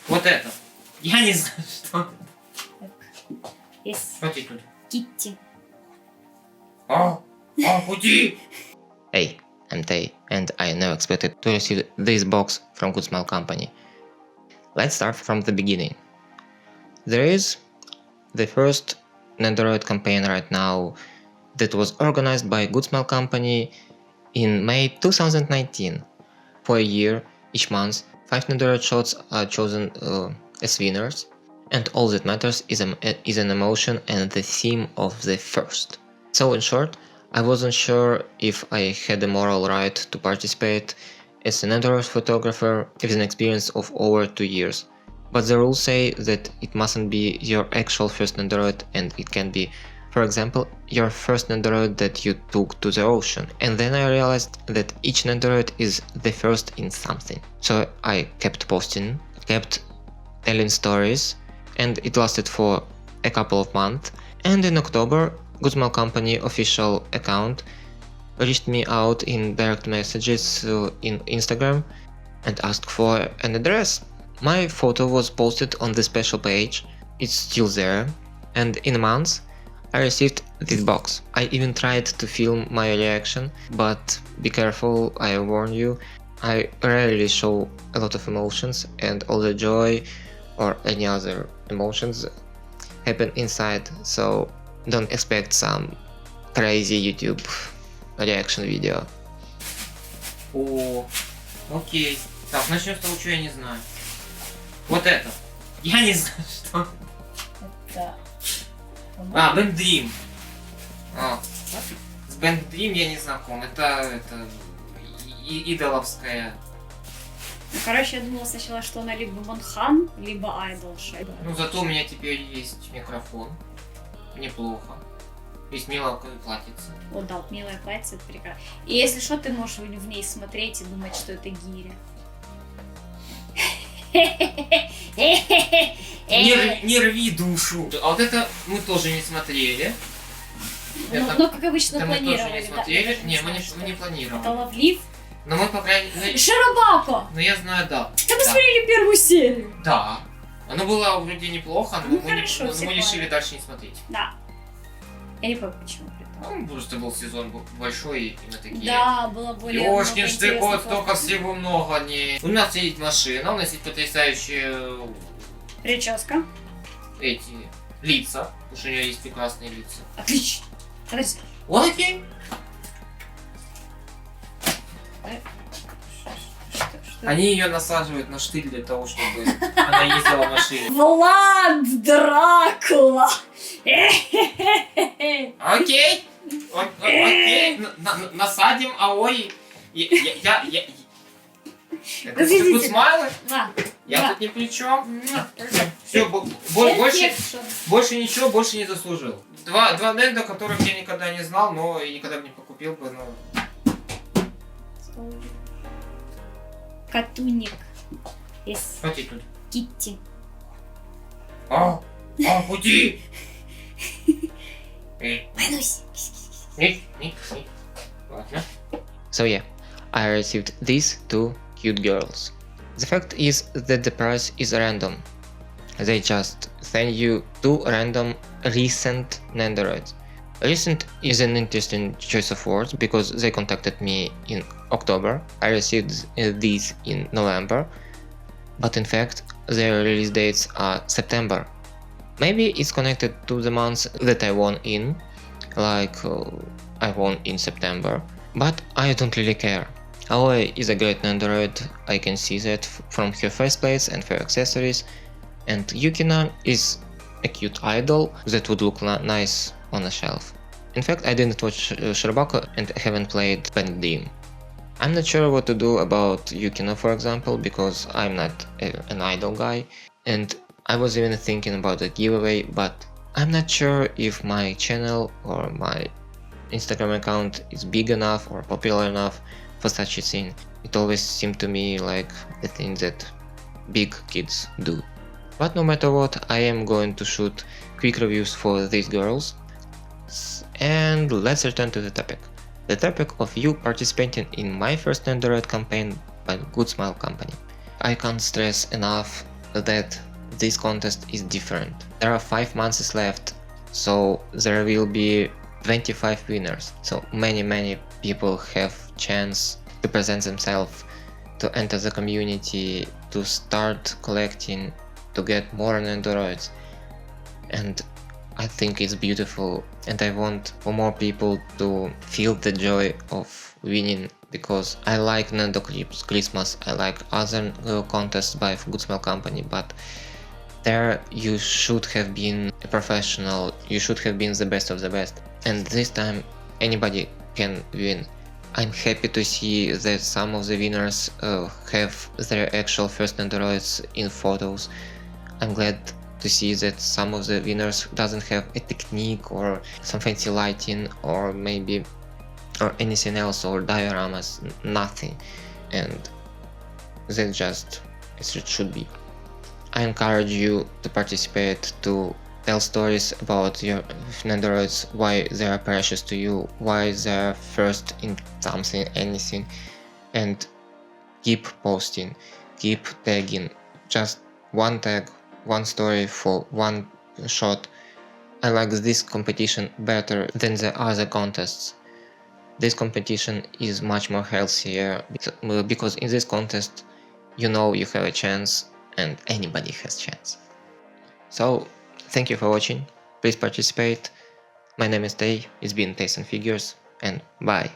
Вот это. Я не знаю, что. Yes. Что тут? Kitty. Уйди! Hey, I'm Tay, and I never expected to receive this box from Good Smile Company. Let's start from the beginning. There is the first Nendoroid campaign right now that was organized by Good Smile Company in May 2019. For a year, each month, 5 Nendoroid shots are chosen as winners, and all that matters is an emotion and the theme of the first. So in short, I wasn't sure if I had the moral right to participate as a Nendoroid photographer with an experience of over 2 years. But the rules say that it mustn't be your actual first Nendoroid, and it can be, for example, your first Nendoroid that you took to the ocean. And then I realized that each Nendoroid is the first in something. So I kept posting, kept telling stories, and it lasted for a couple of months. And in October, Good Smile Company official account reached me out in direct messages in Instagram and asked for an address. My photo was posted on the special page, it's still there, and in a month I received this box. I even tried to film my reaction, but be careful, I warn you, I rarely show a lot of emotions, and all the joy or any other emotions happen inside, so don't expect some crazy YouTube reaction video. О, окей. Так, начнем с того, что я не знаю. Вот это. Я не знаю, что. Это... Band Dream. С Band Dream я не знаком. Это идоловская. Ну, короче, я думала сначала, что она либо Монхан, либо Айдолша. Ну, зато у меня теперь есть микрофон. Неплохо. Есть милое платьице. О, да, милое платье, это прекрасно. И если что, ты можешь в ней смотреть и думать, что это гиря. Не рви душу. А вот это мы тоже не смотрели. Ну, как обычно, это мы тоже планировали. не смотрели. Да, Не, мы не планировали. Это Лавлив. Но мы, по крайней мере... Шарабако! Ну, я знаю, да. Да мы смотрели первую серию. Да. Оно было вроде неплохо, но Ну, хорошо, мы решили дальше не смотреть. Да. Я не помню, почему. Ну, просто был сезон большой, и мы такие... Да, было более Ёшкин много штык, вот интересных столько вопросов. всего много не... У нас есть машина, у нас есть потрясающие... Прическа. Эти... лица. Потому что у нее есть прекрасные лица. Отлично. Подожди. Окей. Они ее насаживают на штырь для того, чтобы она ездила в машине. Влад Дракула! Окей. Окей. Насадим аой. Это Good Smile? Я тут ни при чем. Все, больше ничего, больше не заслужил. Два Нендо, которых я никогда не знал, но и никогда бы не покупил бы, но... Катуник. Что тебе тут? Китти. Уйди! Манусь. Ладно. So yeah, I received these two cute girls. The fact is that the prize is random. They just send you two random recent Nendoroids. Recent is an interesting choice of words because they contacted me in October. I received these in November, but in fact their release dates are September. Maybe it's connected to the months that I won in, like I won in September, but I don't really care. Aoi is a great Nendoroid, I can see that from her faceplates and her accessories, and Yukina is a cute idol that would look nice on a shelf. In fact, I didn't watch Shirobako and haven't played Band Dream. I'm not sure what to do about Yukina, for example, because I'm not an idol guy, and I was even thinking about a giveaway, but I'm not sure if my channel or my Instagram account is big enough or popular enough for such a thing. It always seemed to me like the thing that big kids do. But no matter what, I am going to shoot quick reviews for these girls. And let's return to the topic. The topic of you participating in My First Nendoroid campaign by Good Smile Company. I can't stress enough that this contest is different. There are 5 months left, so there will be 25 winners. So many people have chance to present themselves, to enter the community, to start collecting, to get more Nendoroids. And I think it's beautiful, and I want for more people to feel the joy of winning, because I like Nendo Christmas, I like other contests by Good Smell Company, but there you should have been a professional, you should have been the best of the best, and this time anybody can win. I'm happy to see that some of the winners have their actual first Nendoroids in photos. I'm glad to see that some of the winners doesn't have a technique or some fancy lighting or maybe or anything else, or dioramas, nothing, and that's just as it should be. I encourage you to participate, to tell stories about your Nendoroids, why they are precious to you, why they are first in something, anything, and keep posting, keep tagging, just one tag, one story for one shot. I like this competition better than the other contests. This competition is much more healthier, because in this contest you know you have a chance and anybody has chance. So thank you for watching, please participate. My name is Tay, it's been Teisson Figures, and bye.